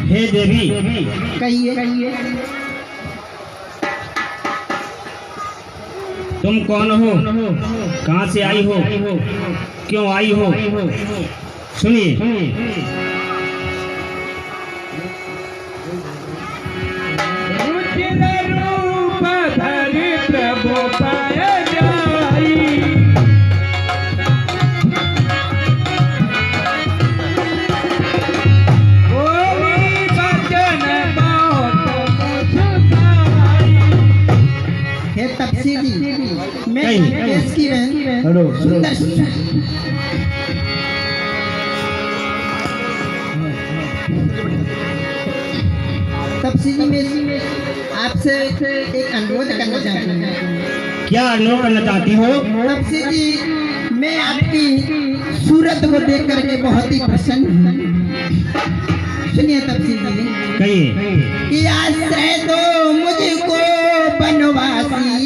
हे देवी, कहिए। तुम कौन हो, कहाँ से आई हो, क्यों आई हो? सुनिए। मैं इसकी सुंदर तपसीदी में आपसे एक अनुरोध करना चाहती हूँ। क्या अनुरोध करना चाहती हो? तपसीदी, मैं आपकी सूरत को देख करके बहुत ही प्रसन्न हूँ। सुनिए तपसीदी, कहिए। कि आश्रय दो मुझको बनवासी,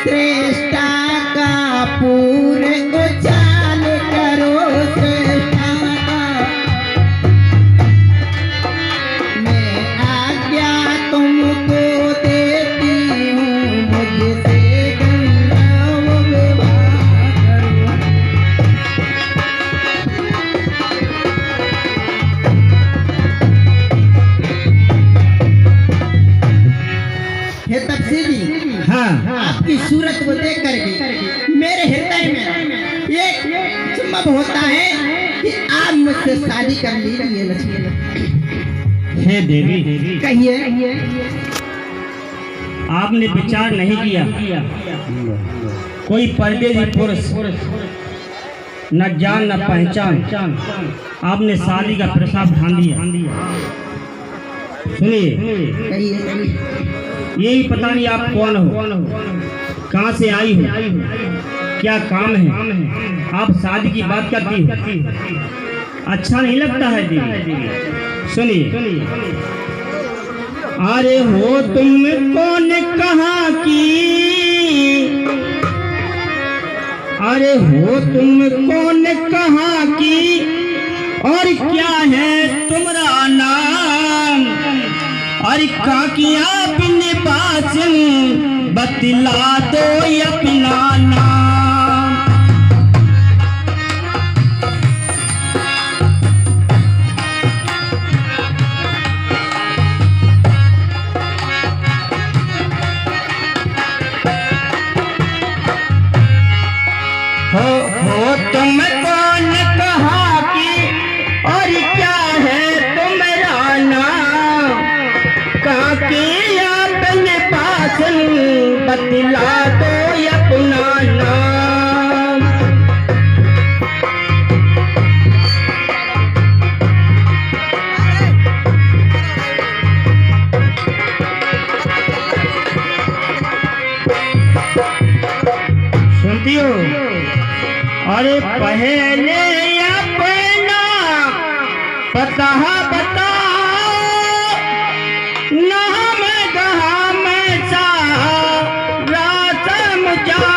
श्रेष्ठा का पूरे उजाल करो, श्रेष्ठा का मैं आज्ञा तुमको देती हूँ, मुझसे गंगा विवाह करो। हे तपसीदी, हाँ, आपकी सूरत को देख करके मेरे हृदय में एक चुंबक होता है कि आप मुझसे शादी कर लीजिए लक्ष्मी। हे देवी, कहिए। आपने विचार नहीं किया? कोई परदेसी पुरुष न जान न पहचान, आपने शादी का प्रस्ताव ठान दिया। सुनिए, कहिए। यही पता नहीं आप कौन हो, कहाँ से आई हो, क्या काम है, आप शादी की बात करती हो? अच्छा नहीं लगता है देवी। सुनिए। अरे हो तुम कौन कहाँ की, अरे हो तुम कौन कहाँ की, और क्या है तुम्हारा नाम? अरे काकिया अपने पास बतला दो अपना नाम। हो तुम कौन कहाँ की, और क्या है तुम्हारा नाम? काकी अपने पास बतला दो अपना नाम। सुनती हो? अरे पहले अपना पता बताओ, नाम कहाँ मैं सारा समझाओ।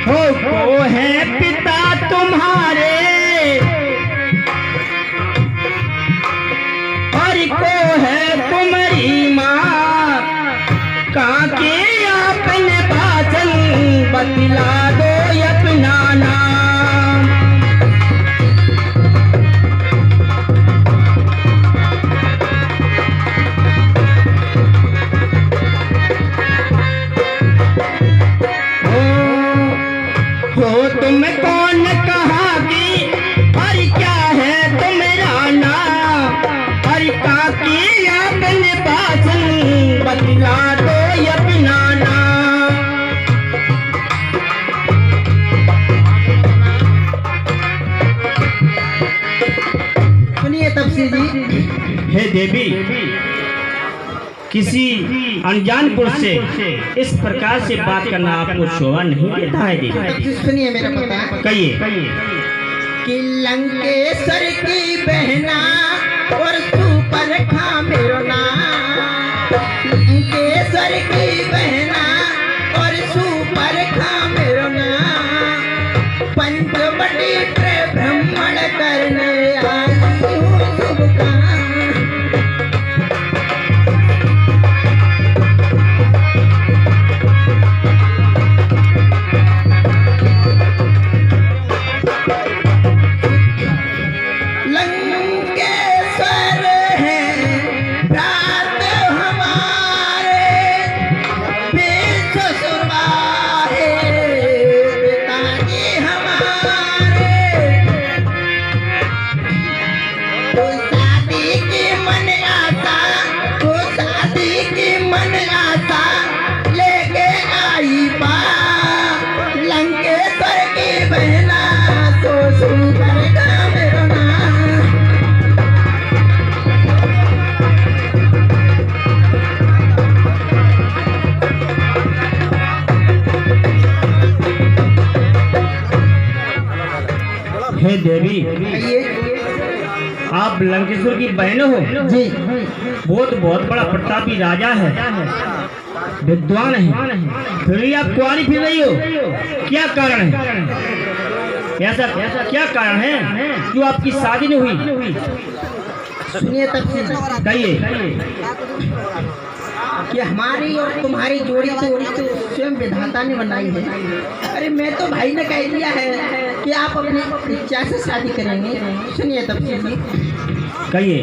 हो है पिता तुम्हारे, और को है तुम्हारी माँ, काके अपने पाचन बतला दो अपना नाम। हो तुम कौन कहाँ की, और क्या है तुम्हारा नाम? और काकी अपने पाचन बतला दो अपना नाम। सुनिए तपसीदी। हे देवी, किसी अनजान पुरुष से इस प्रकार से बात करना आपको शोभा नहीं देता है देवी। सुनिए मेरा पता। कहिए। कि लंकेश्वर की बहना और सुपर खा मेरो नाम केसर की बहना और सुपर खा मेरो नाम पंचवटी भ्रमण करने आई हूँ शुभ काम। हे देवी, आप लंकेश्वर की बहन हो जी। बहुत बहुत बड़ा प्रतापी राजा है, विद्वान है, फिर भी आप कुंवारी फिर रही हो, क्या कारण है? ऐसा क्या कारण है जो आपकी शादी नहीं हुई? सुनिए तब कहिए। कि हमारी और तुम्हारी जोड़ी तो स्वयं विधाता ने बनाई है। अरे मैं तो भाई ने कह दिया है कि आप अपनी इच्छा से शादी करेंगे। सुनिए तब कहिए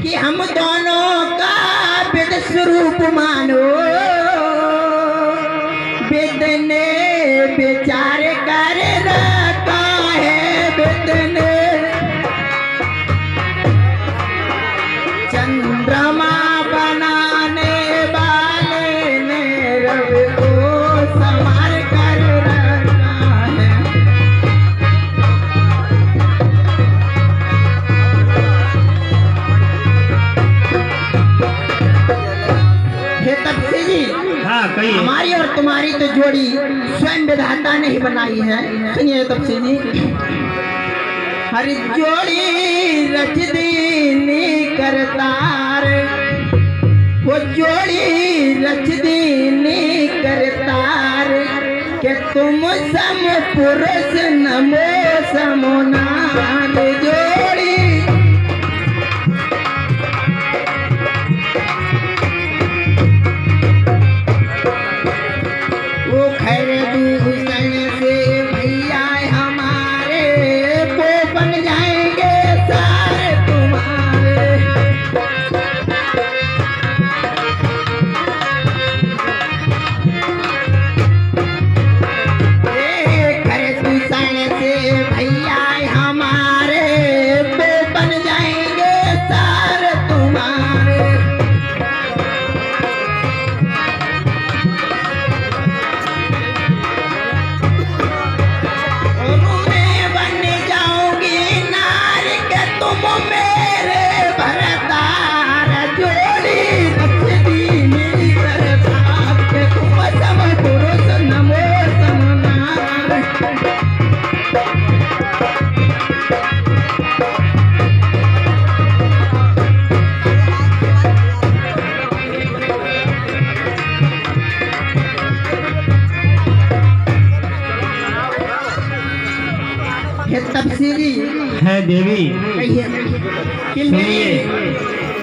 कि हम दोनों का वेद स्वरूप मानो, वेद ने विचार कर रखा है, वेद ने चंद्रमा हमारी और तुम्हारी तो जोड़ी स्वयं विधाता ने ही बनाई है। सुनिए तब से जी, हरी जोड़ी रच दीनी करतार, वो जोड़ी रच दीनी करतार के तुम सम पुरुष नमो समोनान जोड़ी। तपसीरी है देवी, कि मेरी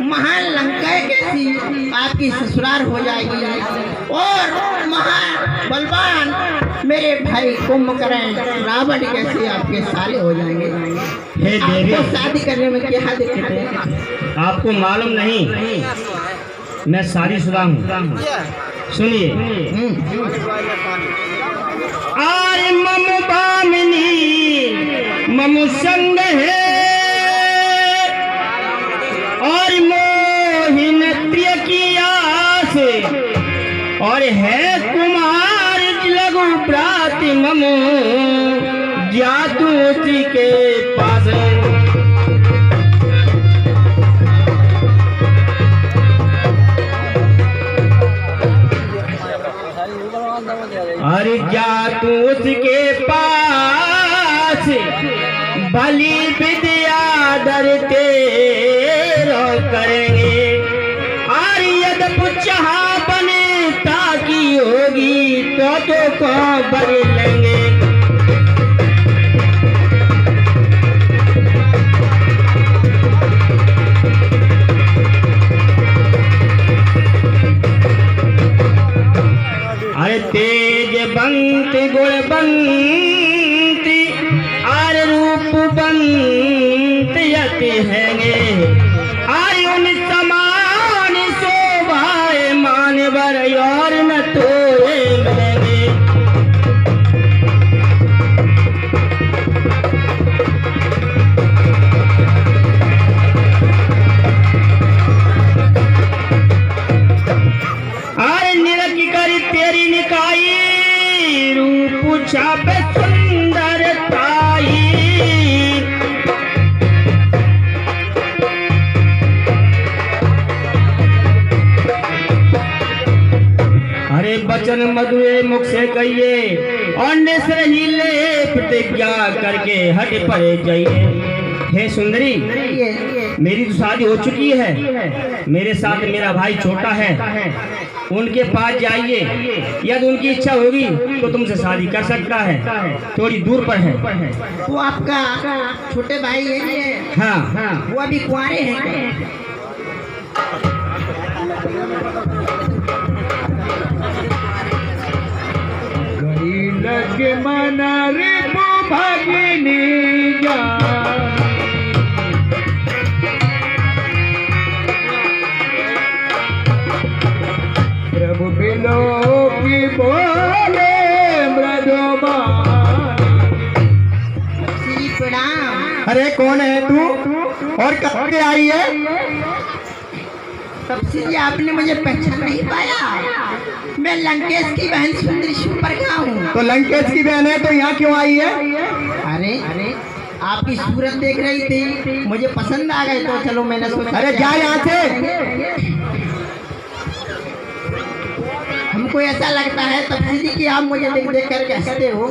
महान लंका कैसी आपकी ससुराल हो जाएगी और महान बलवान मेरे भाई कुंभकर्ण रावण कैसे आपके साले हो जाएंगे। हे देवी, आपको शादी करने में क्या दिक्कत है? आपको मालूम नहीं मैं शादीशुदा हूँ। सुनिए, आरे ममु बामिनी ममु संग है और मोहिन प्रिय की आस और है कुमार लघु प्राति ममु जातु के पास। अरे जा तू उसके पास बलि विद्या डरते रो करेंगे और यदि पुच्छहा बने ताकि होगी तो को बर लेंगे। अरे तेज बंत गुणवंती और रूप बंत यति हैंगे आय उन समान शोभाए मानवर और न तोरे मिलेंगे। आय निरख कर तेरी निकाई रूप छापे सुंदरताई। अरे वचन मधुरे मुख से कहिए और निश्र ही ले प्रतिज्ञा करके हट पड़े जाइए। हे सुंदरी, मेरी तो शादी हो चुकी है, मेरे साथ मेरा भाई छोटा है, उनके पास जाइए, यदि उनकी इच्छा होगी तो तुमसे शादी कर सकता है, थोड़ी दूर पर है। वो आपका छोटे भाई है ये? हाँ, वो अभी कुंवारे हैं क्या? लगे मना रे भगिनी जा प्रभु बिलो की बोले मृदुबान। श्री प्रणाम। अरे कौन है तू और कहाँ से आई है? सबसे जी आपने मुझे पहचान नहीं पाया? मैं लंकेश की बहन सुंदरी सुपर्णा हूँ। तो लंकेश की बहन है तो यहाँ क्यों आई है? अरे आपकी सूरत देख रही थी, मुझे पसंद आ गई तो चलो मैंने सोचा। अरे जा यहाँ से। हमको ऐसा लगता है तपसी जी कि आप मुझे देख देख कर हंसते हो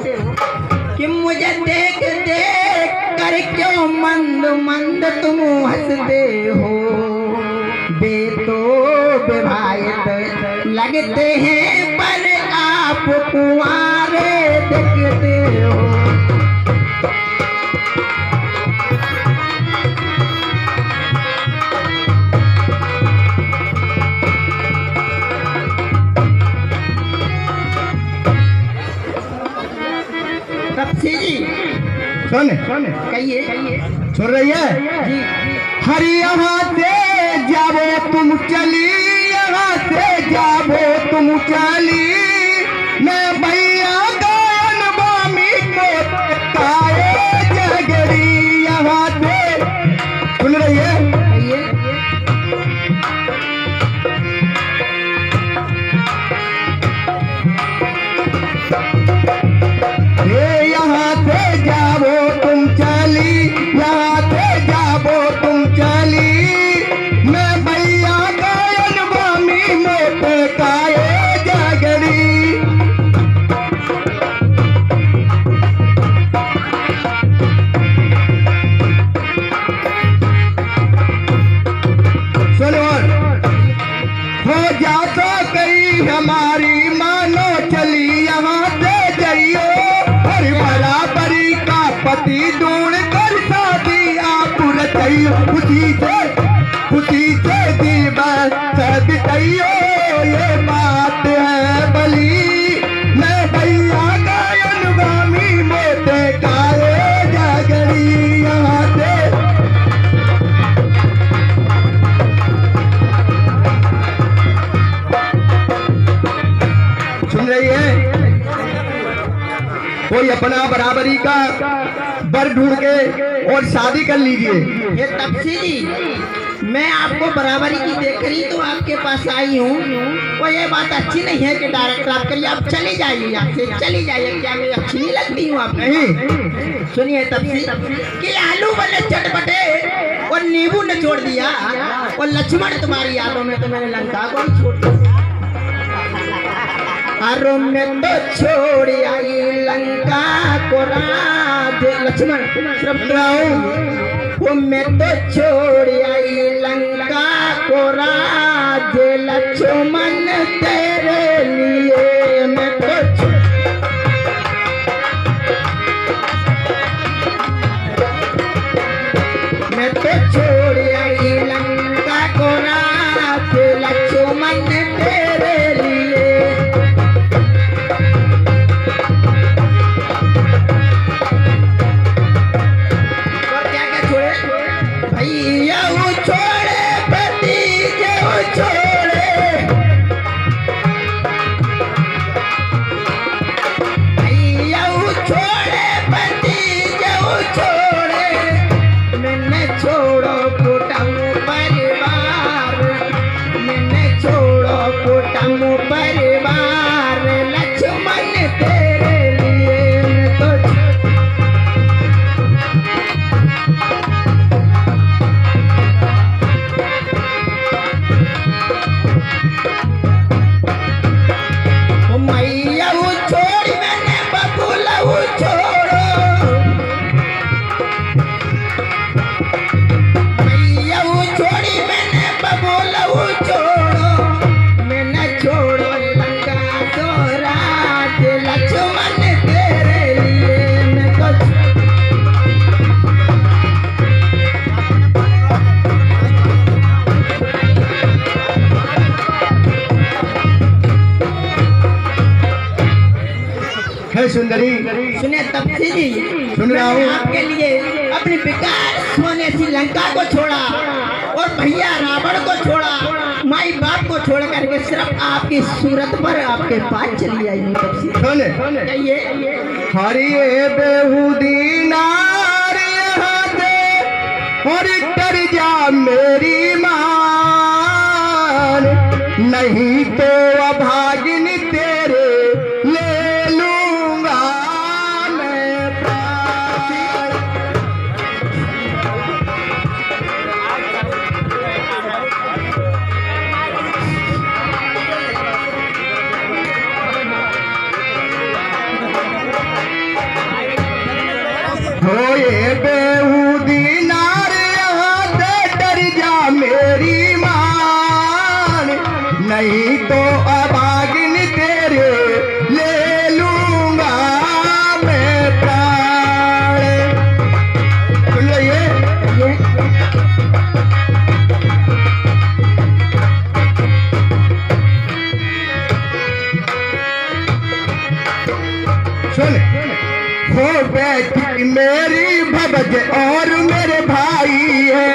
कि मुझे देख देख कर क्यों मंद मंद तुम हंसते हो। बे तो विवाहित लगते हैं पर आप कुंवारे दिखते हो। तपसी जी सुन कहिए। सुन रही है? जी हरि यहाँ से जाबो तुम चली, यहाँ से जाबो तुम चली, मैं भैया गायन बामी को काए जगरी यहाँ से। सुन रही है? कहिए। ये यहाँ से जाबो तुम चली, यहाँ से जाबो तुम चली, मैं भैया गायन बामी मोट काए जगरी। सुनो हो जा तो कई हमारी मानो चली, यहाँ से जाइयो हर बराबरी का पति ढूंढ कर शादी आप रचइयो। खुशी से दिल बसद कहियो ये बात है बली, मैं भैया गायन गामी मोटे काए जगरी यहाँ से। सुन रही है? कोई अपना बराबरी का बर ढूंढ के और शादी कर लीजिए। ये तपसी जी, मैं आपको बराबरी की देख रही तो आपके पास आई हूँ। वो ये बात अच्छी नहीं है कि डायरेक्ट आप करिए, आप चली जाइए यहाँ से, चली जाइए। क्या मैं अच्छी नहीं लगती हूँ आप? नहीं सुनिए तपसी कि आलू बने चटपटे और नींबू ने छोड़ दिया और लक्ष्मण तुम्हारी यादों में तो मैंने लंका को ही छोड़ दिया। अरो मैं तो छोड़ आई लंका को राज लक्ष्मण सिर्फ वो मैं तो छोड़ आई लंका को राज लक्ष्मण तेरे लिए मैं तो मैं तो छोड़ आई लंका को राज लक्ष्मण तेरे लिए और क्या क्या छोड़े भैया वो छोड़े भतीजे वो छोड़े भैया वो छोड़े भतीजे वो छोड़े मैंने छोड़ो कुटुंब परिवार मैंने छोड़ो कुटुंब परिवार लक्ष्मण तेरे लिए मैं तो ओ मैया वो छोड़ी मैंने बबूला वो छोड़ो मैया वो छोड़ी मैंने बबूला वो छोड़ो मैंने छोड़ो लंका को राज लक्ष्मण तेरे लिए मैं तो है सुंदरी, सुने तपसी जी सुन रहा हूँ। मैंने आपके लिए अपनी बेकार सोने सी लंका को छोड़ा और भैया रावण को छोड़ा माई बाप को छोड़ करके सिर्फ आपकी सूरत पर आपके पास चली आई हूँ तपसी सुन ये हरिये बेहूदी नार यहाँ से और कर जा मेरी मान नहीं तो अभागिन तेरे ले लूंगा मैं प्राण। हो ये बेहूदी नार यहाँ से डर जा मेरी मान नहीं तो अभागिन तेरे ले लूंगा मैं प्राण। सुन लो ये सुन हो बेटी मेरी भवज और मेरे भाई है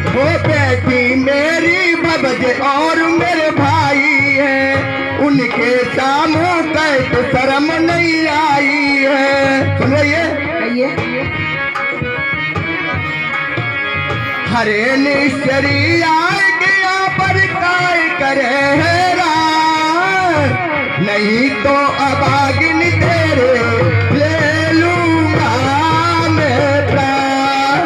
हो बेटी मेरी भवज और मेरे भाई है उनके सामू कह तो शर्म नहीं आई है। सुन रही है हरे निश्चरी आए गया पर काय करे है नहीं तो अभागिन तेरे ले लूंगा मैं प्राण।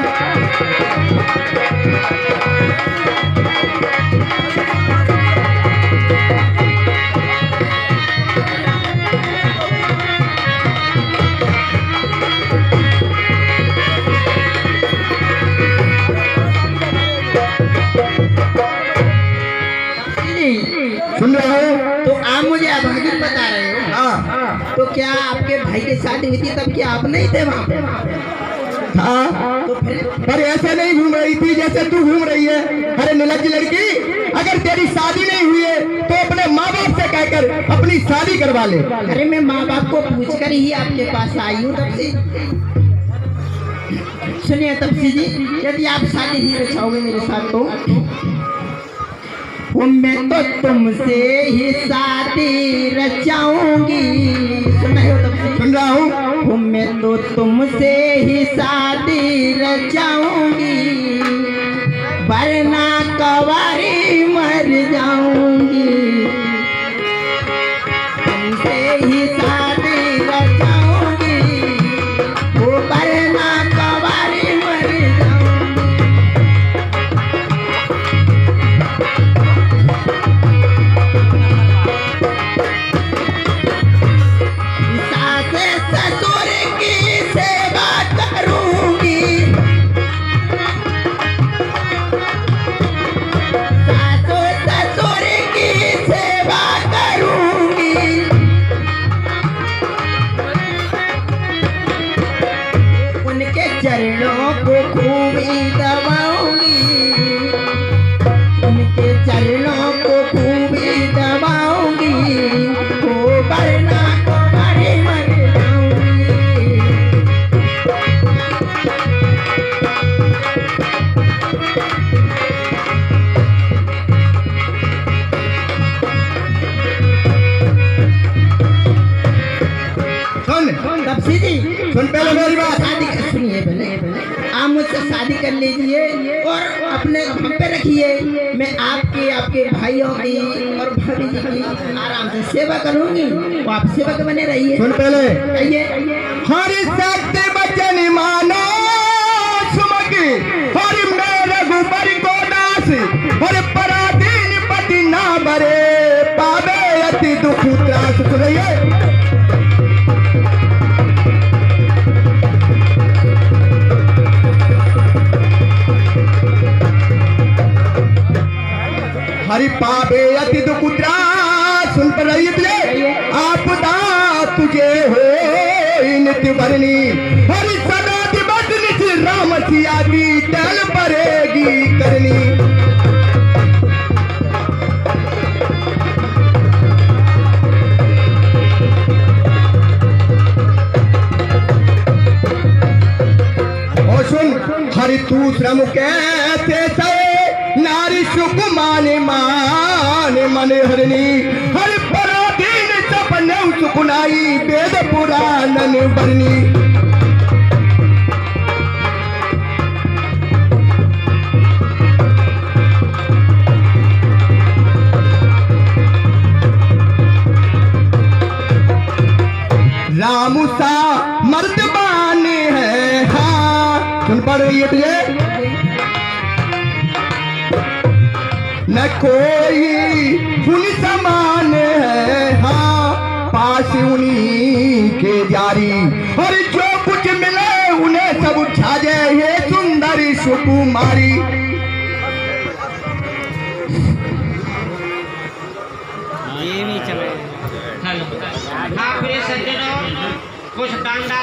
सुन रहे हो तो आप मुझे अभागिन बता रहे हो हाँ तो क्या आपके भाई की शादी हुई थी तब क्या आप नहीं थे वहाँ पे हाँ तो फिर पर ऐसे नहीं घूम रही थी जैसे तू घूम रही है। अरे निर्लज्ज लड़की अगर तेरी शादी नहीं हुई है तो अपने माँ बाप से कहकर अपनी शादी करवा ले। अरे मैं माँ बाप को पूछ कर ही आपके पास आई हूँ तब से। सुनिए तपसी जी यदि आप शादी नहीं रचाओगे मेरे साथ तो मैं तो तुमसे ही शादी रचाऊंगी। सुन रहे हो तपसी? सुन रहा हूँ। मैं तो तुमसे ही शादी रचाऊंगी वरना कवारी मर जाऊंगी। तुमसे ही शादी रचाऊंगी वो वरना कवारी मर जाऊंगी। चरणों को खूब ही दबाऊंगी, उनके चरणों को खूब ही दबाऊंगी, वो वरना को मरे मर जाऊंगी। तपसी जी सुन पहले मेरी बात। शादी सुनिए, पहले आप मुझसे शादी कर लीजिए और अपने हम पे रखिए। मैं आपके आपके भाइयों की और भाभी जी की आराम से सेवा करूंगी, वो आप सेवक बने रहिए। सुन पहले, आइए हरि सत्य बचन मानो सुमकी, हरि मेरे गुबर को दास, हरि पराधीन पति ना बरे, पावे अति दुख त्रास। सुन रहिए, हरि पावे अति दुख त्रास। सुन पर रही तुझे आपदा तुझे हो नित्य भरनी, हरि सदा दिवस नित राम सिया की टहल पड़ेगी करनी। और सुन, हरि तू श्रम कैसे सहे, नारी सुख माने माने मन हरनी, हर पराधीन सपने सुकुनाई, वेद पुराणन बरनी। राम सा मर्द बाने हैं, हाँ सुन पड़ रही है तुझे, न कोई उन समान है, हाँ पास उन्हीं के जारी, और जो कुछ मिले उन्हें सब छा जाए, ये सुंदरी सुकुमारी। ये नहीं चले। हेलो, आप सज्जनों कुछ डांडा